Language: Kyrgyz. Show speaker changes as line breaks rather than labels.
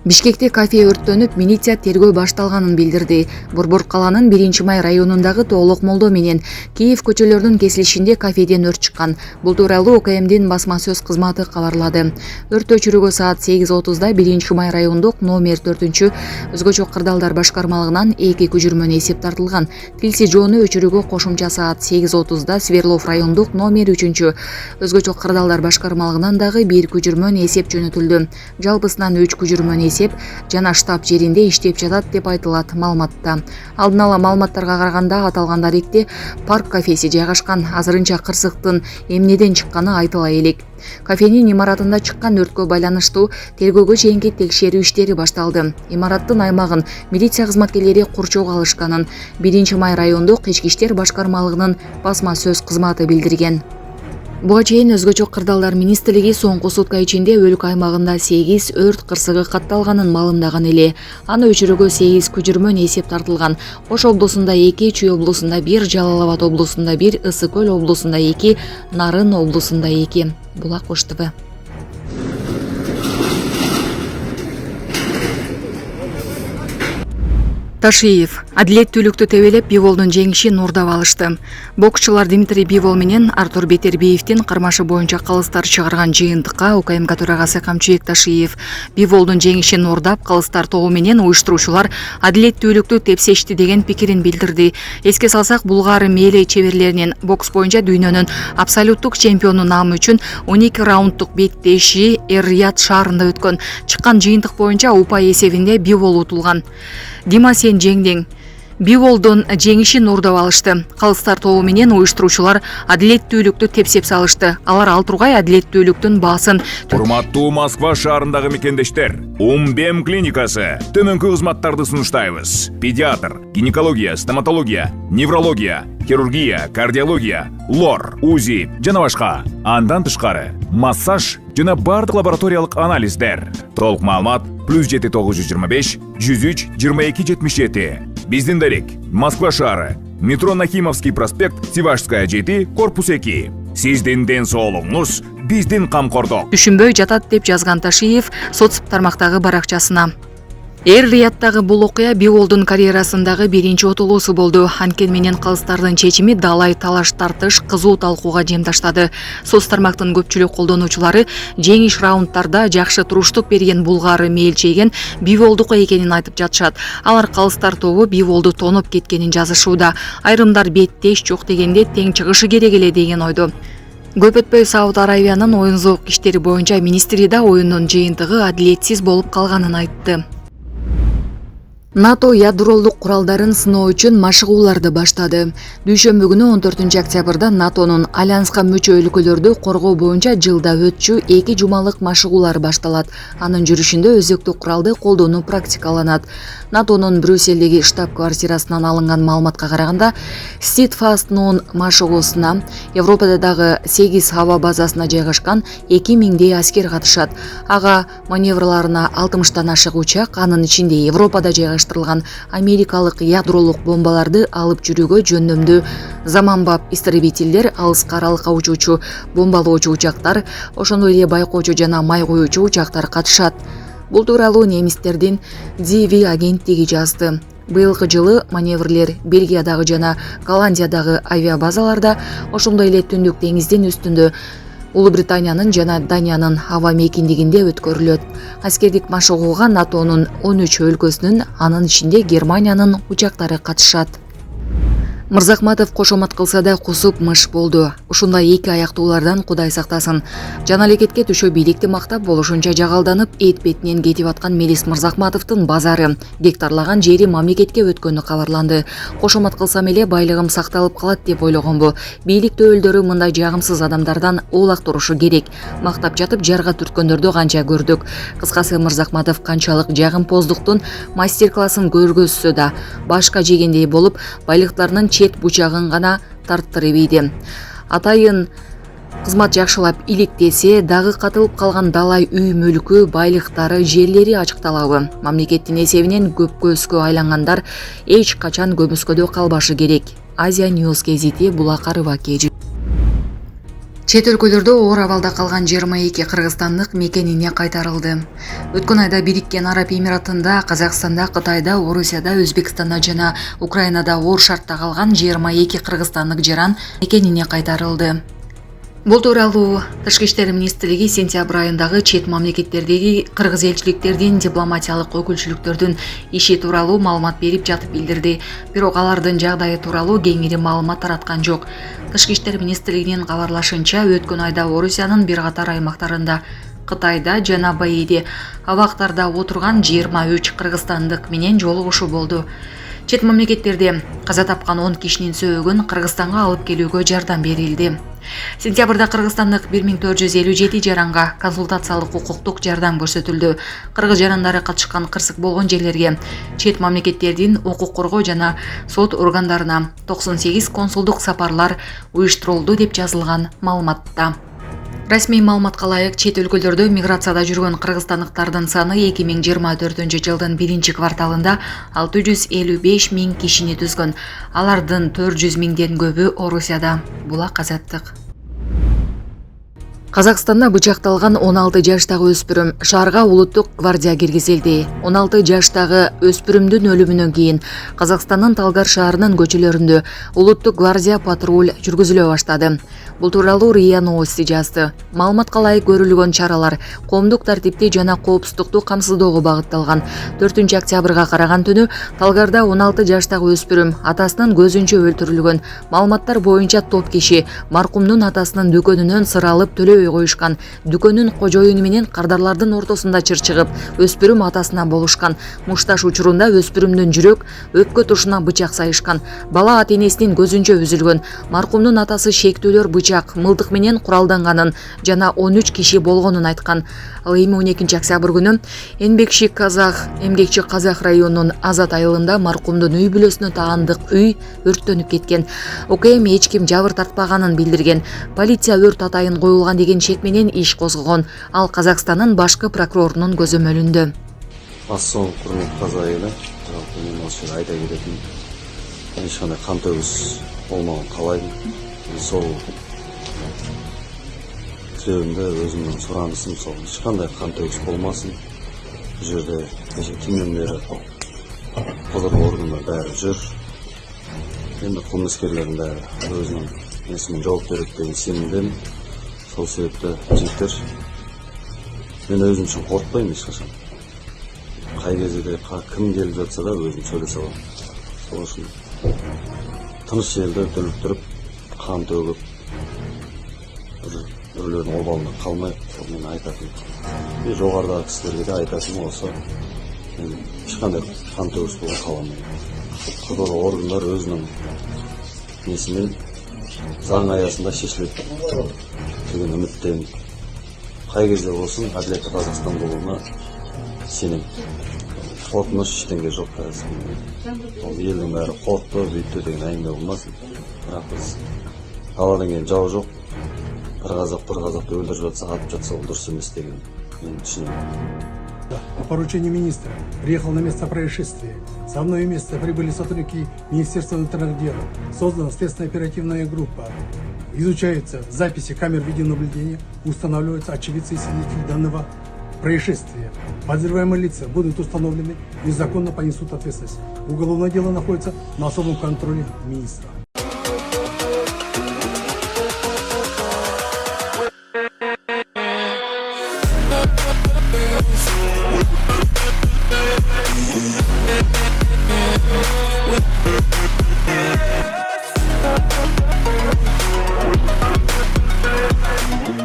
Бишкекте кафе өрттөнүп, милиция тергөө башталганын билдирди. Борбор каланын 1-май районундагы Тоолок Молдо менен Киев көчөлөрүнүн кесилишинде кафеден өрт чыккан. Бул тууралуу УКМдин басма сөз кызматы кабарлады. Өрт өчүрүүгө саат 8:30да 1-май райондук номер 4 өзгөчө кырдаалдар башкармалыгынан 2 көчүрмөнү эсеп тартылган. Тилси жоону өчүрүүгө кошумча саат 8:30да Сверлов райондук номер 3 өзгөчө кырдаалдар башкармалыгынан дагы 1 көчүрмөн эсеп жөнөтүлдү. Жалпысынан 3 көчүрмөн эсеп жана штаб жеринде иштеп жатат деп айтылат маалыматта. Алдын ала маалыматтарга караганда аталган даректе парк кафеси жайгашкан. Азырынча кырсыктын эмнеден чыкканы айтыла элек. Кафенин имаратында чыккан өрткө байланыштуу тергөөгө чейинки текшерүү иштери башталды. Имараттын аймагын милиция кызматкерлери курчоого алышканын 1-май райондук ички иштер башкармалыгынын басма сөз кызматы билдирген. Буга чейин өзгөчө кырдаалдар министрлиги соңку сутка ичинде өлкө аймагында 8 өрт кырсыгы катталганын маалымдаган эле. Аны өчүрүүгө 8 көчүрмөн эсеп тартылган. Ош облусунда 2, Чүй облусунда 1, Жалал Абад облусунда 1, Ысык Көл облусунда 2, Нарын облусунда 2. Булак Ош ТВ. Ташиев адилеттүүлүктү тебелеп Биволдун жеңишин уурдап алышты. Боксчулар Дмитрий Бивол менен Артур Бетербиевдин кармашы боюнча калыстар чыгарган жыйынтыкка УКМК төрагасы Камчыбек Ташиев Биволдун жеңишин уурдап, калыстар тобу менен уюштуруучулар адилеттүүлүктү тепсешти деген пикирин билдирди. Эске салсак, булгар меле чеберлеринин бокс боюнча дүйнөнүн абсолюттук чемпиону наамы үчүн 12 раунддук беттеши Эр-Рияд шаарында өткөн. Чыккан жыйынтык боюнча упай эсебинде Бивол утулган. Дима, сен жеңдиң. Биволдун жеңишин уурдап алышты. Калыстар тобу менен уюштуруучулар адилеттүүлүктү тепсеп салышты. Алар ал тургай адилеттүүлүктүн баасын.
Урматтуу Москва шаарындагы мекендештер, Умбем клиникасы төмөнкү кызматтарды сунуштайбыз. Педиатр, гинекология, стоматология, неврология, хирургия, кардиология, лор, УЗИ жана башка. Андан тышкары массаж жана бардык лабораториялык анализдер. Толук маалымат +7 925 103 22 77. Биздин дарек Москва шаары, метро Нахимовский проспект, Сивашская 7, корпус 2. Сиздин ден соолугуңуз биздин камкордук.
Түшүнбөй жатат деп жазган Ташиев соц тармактагы баракчасына. Эр-Рияттагы бул окуя Биволдун карьерасындагы биринчи утулуусу болду. Анткени менен калыстардын чечими далай талаш тартыш кызуу талкууга жем таштады. Соц тармактын көпчүлүк колдонуучулары жеңиш раундтарда жакшы туруштук берген булгары мээлчейген Биволдук экенин айтып жатышат. Алар калыстар тобу Биволду тонуп кеткенин жазышууда. Айрымдар беттеш жок дегенде тең чыгышы керек эле деген ойдо. Көп өтпөй Сауд Аравиянын оюн-зоок иштери боюнча министри да оюндун жыйынтыгы адилетсиз болуп калганын айтты. НАТО ядролук куралдарын сыноо үчүн машыгууларды баштады. Дүйшөмбү күнү 14 октябрда НАТОнун альянска мүчө өлкөлөрдү коргоо боюнча жылда өтчү 2 жумалык машыгуулар башталат. Анын жүрүшүндө өзөктүк куралды колдонуу практикаланат. НАТОнун Брюсселдеги штаб-квартирасынан алынган маалыматка караганда, Steadfast-нун машыгуусуна Европада дагы 8 аба базасына жайгашкан 2000дей аскер катышат. Ага маневрларына 60тан ашык учак, анын ичинде Европада жайгаштырылган америкалык ядролук бомбаларды алып жүрүүгө жөндөмдүү заманбап истребительдер, алыска аралыкка учуучу бомбалоочу учактар, ошондой эле байкоочу жана май куюучу учактар катышат. Бул тууралуу немистердин DV агенттиги жазды. Быйылкы жылы маневрлер Бельгиядагы жана Голландиядагы авиабазаларда, ошондой эле Түндүк деңиздин үстүндө Улуу Британиянын жана Даниянын аба мейкиндигинде өткөрүлөт. Аскердик машыгууга НАТОнун 13 өлкөсүнүн, анын ичинде Германиянын учактары катышат. Мырзахматов кошомат кылса да кусуп мыш болду. Ушундай эки аяктуулардан Кудай сактасын. Жаналекетке түшө бийликти мактап болушунча жагалданып, эт бетинен кетип аткан Мелис Мырзахматовдун базары, гектарлаган жери мамлекетке өткөнү кабарланды. Кошомат кылсам эле байлыгым сакталып калат деп ойлогонбу. Бийлик өөлдөрү мындай жагымсыз адамдардан улак турушу керек. Мактап жатып жарга түрткөндөрдү канча көрдүк. Кыскасы, Мырзахматов канчалык жагымпоздуктун мастер-классын көргөзсө да, башка жегендей болуп, байлыктарынын чет бучагын гана тарттырып ийди. Атайын кызмат жакшылап иликтесе дагы катылып калган далай үй мүлкү, байлыктары, жерлери ачыкталабы? Мамлекеттин эсебинен көпкө айлангандар эч качан көмүскөдө калбашы керек. Азия Ньюс гезити Булак Арыбаки. Чет өлкөлөрдө оор абалда калган 22 кыргызстандык мекенине кайтарылды. Өткөн айда Бириккен Араб Эмиратында, Казакстанда, Кытайда, Орусияда, Өзбекстанда жана Украинада оор шартта калган 22 кыргызстандык жаран мекенине кайтарылды. Бул тууралуу Тышкы иштер министрлиги сентябрь айындагы чет мамлекеттердеги кыргыз элчиликтердин дипломатиялык өкүлчүлүктөрдүн иши тууралуу маалымат берип жатып билдирди. Бирок алардын жагдайы тууралуу кеңири маалымат тараткан жок. Тышкы иштер министрлигинин кабарлашынча, өткөн айда Орусиянын бир катар аймактарында, Кытайда жана БАИде абактарда отурган 23 кыргызстандык менен жолугушуу болду. Чет мамлекеттерде каза тапкан 10 кишинин сөөгүн Кыргызстанга алып келүүгө жардам берилди. Сентябрда Кыргызстандык 1457 жаранга консультациялык укуктук жардам көрсөтүлдү. Кыргыз жарандары катышкан кырсык болгон жерлерге чет мамлекеттердин укук коргоо жана сот органдарына 98 консулдук сапарлар уюштурулду деп жазылган маалыматта. Расмий маалыматка ылайык, чет өлкөлөрдө миграцияда жүргөн кыргызстандыктардын саны 2024-жылдын 1-кварталында 655 миң кишини түзгөн. Алардын 400 миңден көбү Орусияда. Булак Азаттык. Казакстанда бычакталган 16 жаштагы өспүрүм шаарга улуттук гвардия киргизилди. 16 жаштагы өспүрүмдүн өлүмүнөн кийин Казакстандын Талгар шаарынын көчөлөрүндө улуттук гвардия патруль жүргүзүлө баштады. Бул тууралуу РИА Новости жазды. Маалыматка ылайык көрүлгөн чаралар коомдук тартипти жана коопсуздукту камсыздоого багытталган. 4-октябрга караган түнү Талгарда 16 жаштагы өспүрүм атасынын көзүнчө өлтүрүлгөн. Маалыматтар боюнча топ киши маркумдун атасынын дүкөнүнөн сыр алып төлөбөй коюшкан. Дүкөнүн кожоюну менен кардарлардын ортосунда чырчыгып, өспүрүм атасына болушкан. Мушташ учурунда өспүрүмдүн жүрөк, өпкө тушуна бычак сайышкан. Бала ата-энесинин көзүнчө үзүлгөн. Маркумдун атасы шектүүлөр бычак, мылтык менен куралданганын жана 13 киши болгонун айткан. Ал эми 12 октябрь күнү Эмгекчи Казак районунун Азат айылында маркумдун үй бүлөсүнө таандык үй өрттөнүп кеткен. Окуя эми эч ким жабыр тартпаганын билдирген. Полиция өрт атайын коюлган деген шек менен иш козгогон. Ал Казакстандын башкы прокурорунун көзөмөлүндө.
Ассалам курматтуу казак эли. Мен ошо айта кететин. Эч кандай кан төгүш болмогон каалайм. Сол тилебимде өзүмдүн суранышым сол эч кандай кан төгүш болмасын. Бул жерде кимден бери козоргоо органдар баары жүр. Эми кылмыскерлердин баары өзүнүн несине жооп берет деген сенімдемин. Сол себепті жігіттер, мен өзім үшін қорқпаймын ешқашан. Қай кезде де кім келіп жатса да өзім сөйлесе аламын. Сол үшін тыныш жерде дүрліктіріп, қан төгіп, біреулердің обалына қалмай, мен айтатын. Жоғарыдағы кісілерге де айтатын осы, мен ешқандай қан төгіс болған қаламаймын. Құзырлы органдар өзінің несімен заң аясында шешіледі деген үміттен қай кезде болсын әділетті Қазақстан болуына сенем. Қорқыныш ештеңе жоқ қазір. Ол елдің бәрі қорқты, бүйтті деген әңгіме болмасын. Бірақ біз даладан келген жау жоқ. Бір қазақты өлтіріп жатса, атып жатса, ол дұрыс емес деген мен түсінемін.
По поручению министра приехал на место происшествия. Со мной вместе прибыли сотрудники Министерства внутренних дел. Создана следственно-оперативная группа. Изучаются записи камер видеонаблюдения, устанавливаются очевидцы и свидетели данного происшествия. Подозреваемые лица будут установлены и законно понесут ответственность. Уголовное дело находится на особом контроле министра.
Yeah.